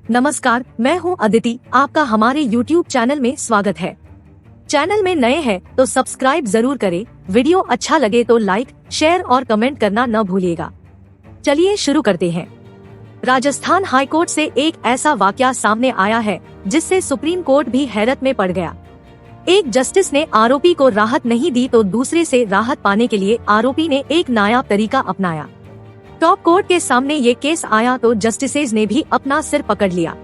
नमस्कार, मैं हूं अदिति। आपका हमारे YouTube चैनल में स्वागत है। चैनल में नए हैं तो सब्सक्राइब जरूर करें। वीडियो अच्छा लगे तो लाइक, शेयर और कमेंट करना न भूलिएगा। चलिए शुरू करते हैं। राजस्थान हाईकोर्ट से एक ऐसा वाकया सामने आया है जिससे सुप्रीम कोर्ट भी हैरत में पड़ गया। एक जस्टिस ने आरोपी को राहत नहीं दी तो दूसरे से राहत पाने के लिए आरोपी ने एक नायाब तरीका अपनाया। टॉप कोर्ट के सामने ये केस आया तो जस्टिसेज ने भी अपना सिर पकड़ लिया।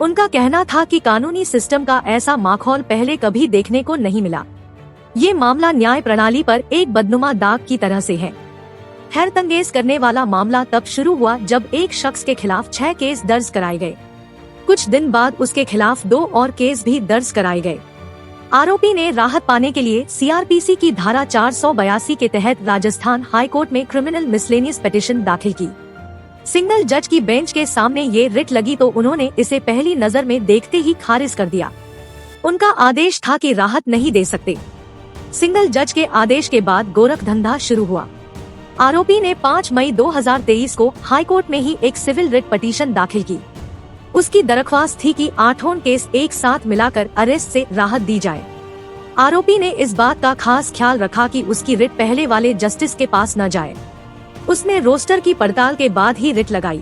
उनका कहना था कि कानूनी सिस्टम का ऐसा माहौल पहले कभी देखने को नहीं मिला। ये मामला न्याय प्रणाली पर एक बदनुमा दाग की तरह से है। हैरतअंगेज करने वाला मामला तब शुरू हुआ जब एक शख्स के खिलाफ 6 केस दर्ज कराए गए। कुछ दिन बाद उसके खिलाफ 2 और केस भी दर्ज कराए गए। आरोपी ने राहत पाने के लिए सीआरपीसी की धारा 482 के तहत राजस्थान हाईकोर्ट में क्रिमिनल मिसलेनियस पिटीशन दाखिल की। सिंगल जज की बेंच के सामने ये रिट लगी तो उन्होंने इसे पहली नजर में देखते ही खारिज कर दिया। उनका आदेश था कि राहत नहीं दे सकते। सिंगल जज के आदेश के बाद गोरख धंधा शुरू हुआ। आरोपी ने 5 मई 2023 को हाईकोर्ट में ही एक सिविल रिट पिटीशन दाखिल की। उसकी दरख्वास्त थी कि 8 केस एक साथ मिलाकर अरेस्ट से राहत दी जाए। आरोपी ने इस बात का खास ख्याल रखा कि उसकी रिट पहले वाले जस्टिस के पास न जाए। उसने रोस्टर की पड़ताल के बाद ही रिट लगाई।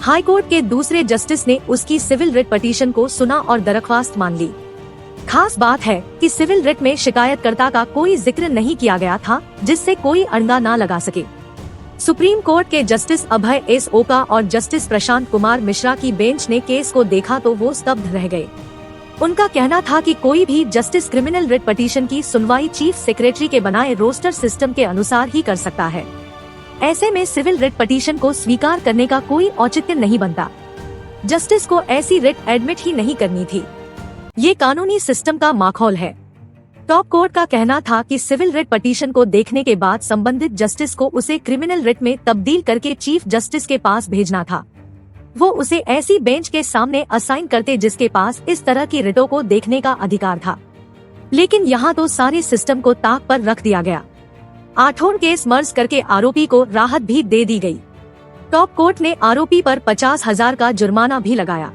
हाईकोर्ट के दूसरे जस्टिस ने उसकी सिविल रिट पिटीशन को सुना और दरख्वास्त मान ली। खास बात है कि सिविल रिट में शिकायतकर्ता का कोई जिक्र नहीं किया गया था, जिससे कोई अंडा न लगा सके। सुप्रीम कोर्ट के जस्टिस अभय एस ओका और जस्टिस प्रशांत कुमार मिश्रा की बेंच ने केस को देखा तो वो स्तब्ध रह गए। उनका कहना था कि कोई भी जस्टिस क्रिमिनल रिट पिटीशन की सुनवाई चीफ सेक्रेटरी के बनाए रोस्टर सिस्टम के अनुसार ही कर सकता है। ऐसे में सिविल रिट पिटीशन को स्वीकार करने का कोई औचित्य नहीं बनता। जस्टिस को ऐसी रिट एडमिट ही नहीं करनी थी। ये कानूनी सिस्टम का माहौल है। टॉप कोर्ट का कहना था कि सिविल रिट पिटीशन को देखने के बाद संबंधित जस्टिस को उसे क्रिमिनल रिट में तब्दील करके चीफ जस्टिस के पास भेजना था। वो उसे ऐसी बेंच के सामने असाइन करते जिसके पास इस तरह की रिटों को देखने का अधिकार था। लेकिन यहाँ तो सारे सिस्टम को ताक पर रख दिया गया। 8 केस मर्ज करके आरोपी को राहत भी दे दी गई। टॉप कोर्ट ने आरोपी पर 50,000 का जुर्माना भी लगाया।